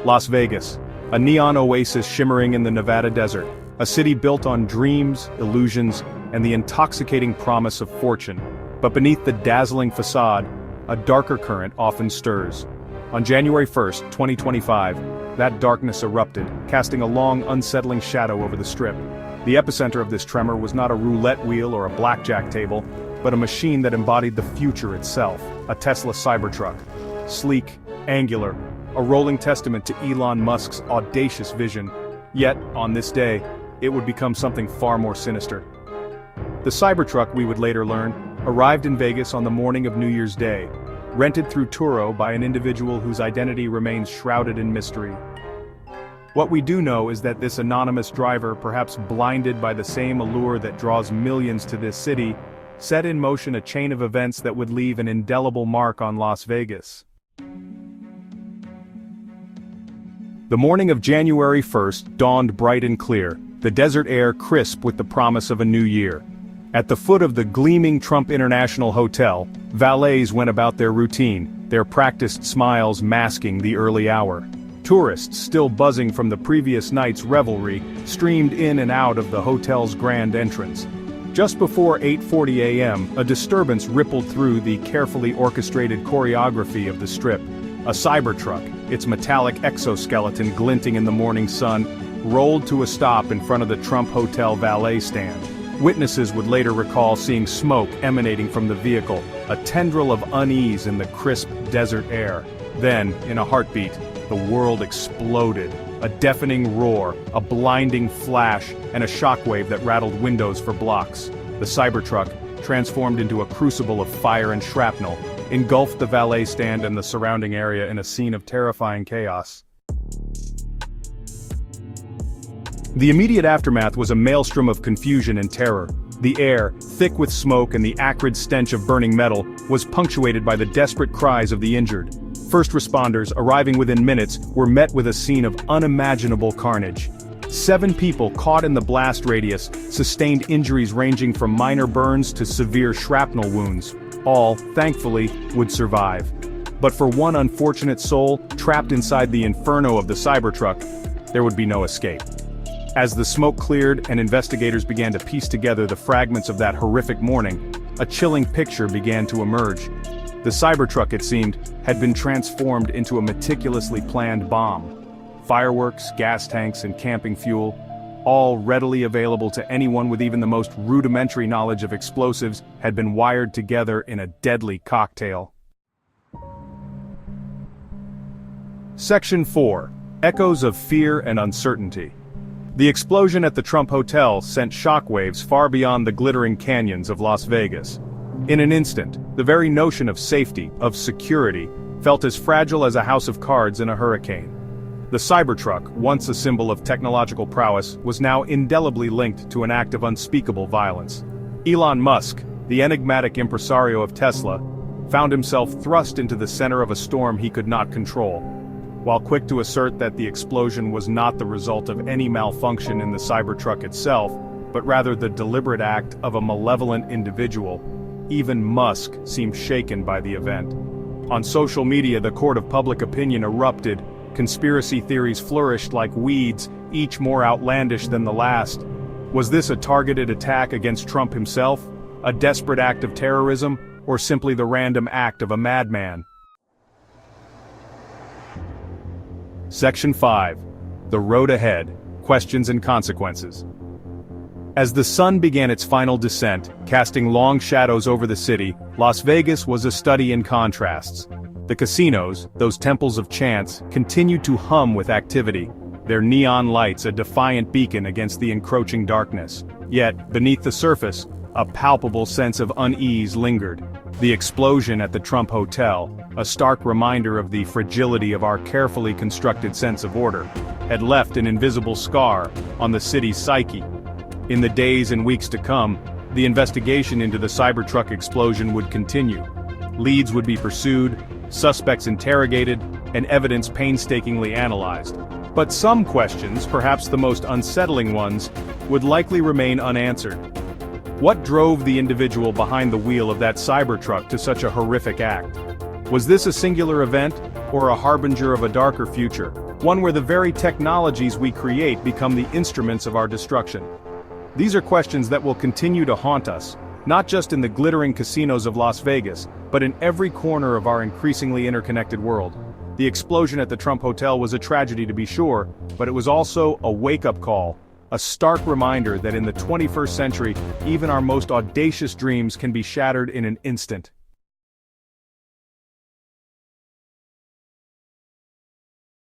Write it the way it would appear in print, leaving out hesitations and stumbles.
Las Vegas, a neon oasis shimmering in the Nevada desert, a city built on dreams, illusions, and the intoxicating promise of fortune. But beneath the dazzling facade, a darker current often stirs. On January 1st, 2025, that darkness erupted, casting a long, unsettling shadow over the Strip. The epicenter of this tremor was not a roulette wheel or a blackjack table, but a machine that embodied the future itself, a Tesla Cybertruck. Sleek, angular, a rolling testament to Elon Musk's audacious vision. Yet, on this day, it would become something far more sinister. The Cybertruck, we would later learn, arrived in Vegas on the morning of New Year's Day, rented through Turo by an individual whose identity remains shrouded in mystery. What we do know is that this anonymous driver, perhaps blinded by the same allure that draws millions to this city, set in motion a chain of events that would leave an indelible mark on Las Vegas. The morning of January 1st dawned bright and clear, the desert air crisp with the promise of a new year. At the foot of the gleaming Trump International Hotel, valets went about their routine, their practiced smiles masking the early hour. Tourists, still buzzing from the previous night's revelry, streamed in and out of the hotel's grand entrance. Just before 8:40 a.m., a disturbance rippled through the carefully orchestrated choreography of the Strip. A Cybertruck, its metallic exoskeleton glinting in the morning sun, rolled to a stop in front of the Trump Hotel valet stand. Witnesses would later recall seeing smoke emanating from the vehicle, a tendril of unease in the crisp desert air. Then, in a heartbeat, the world exploded. A deafening roar, a blinding flash, and a shockwave that rattled windows for blocks. The Cybertruck, transformed into a crucible of fire and shrapnel, engulfed the valet stand and the surrounding area in a scene of terrifying chaos. The immediate aftermath was a maelstrom of confusion and terror. The air, thick with smoke and the acrid stench of burning metal, was punctuated by the desperate cries of the injured. First responders, arriving within minutes, were met with a scene of unimaginable carnage. 7 people caught in the blast radius sustained injuries ranging from minor burns to severe shrapnel wounds. All, thankfully, would survive. But for one unfortunate soul, trapped inside the inferno of the Cybertruck, there would be no escape. As the smoke cleared and investigators began to piece together the fragments of that horrific morning, a chilling picture began to emerge. The Cybertruck, it seemed, had been transformed into a meticulously planned bomb. Fireworks, gas tanks, and camping fuel, all readily available to anyone with even the most rudimentary knowledge of explosives, had been wired together in a deadly cocktail. Section 4. Echoes of Fear and Uncertainty. The explosion at the Trump Hotel sent shockwaves far beyond the glittering canyons of Las Vegas. In an instant, the very notion of safety, of security, felt as fragile as a house of cards in a hurricane. The Cybertruck, once a symbol of technological prowess, was now indelibly linked to an act of unspeakable violence. Elon Musk, the enigmatic impresario of Tesla, found himself thrust into the center of a storm he could not control. While quick to assert that the explosion was not the result of any malfunction in the Cybertruck itself, but rather the deliberate act of a malevolent individual, even Musk seemed shaken by the event. On social media, the court of public opinion erupted. Conspiracy theories flourished like weeds, each more outlandish than the last. Was this a targeted attack against Trump himself, a desperate act of terrorism, or simply the random act of a madman? Section 5. The Road Ahead, Questions and Consequences. As the sun began its final descent, casting long shadows over the city, Las Vegas was a study in contrasts. The casinos, those temples of chance, continued to hum with activity, their neon lights a defiant beacon against the encroaching darkness. Yet, beneath the surface, a palpable sense of unease lingered. The explosion at the Trump Hotel, a stark reminder of the fragility of our carefully constructed sense of order, had left an invisible scar on the city's psyche. In the days and weeks to come, the investigation into the Cybertruck explosion would continue. Leads would be pursued, suspects interrogated, and evidence painstakingly analyzed. But some questions, perhaps the most unsettling ones, would likely remain unanswered. What drove the individual behind the wheel of that Cybertruck to such a horrific act? Was this a singular event, or a harbinger of a darker future? One where the very technologies we create become the instruments of our destruction. These are questions that will continue to haunt us, not just in the glittering casinos of Las Vegas, but in every corner of our increasingly interconnected world. The explosion at the Trump Hotel was a tragedy to be sure, but it was also a wake-up call, a stark reminder that in the 21st century, even our most audacious dreams can be shattered in an instant.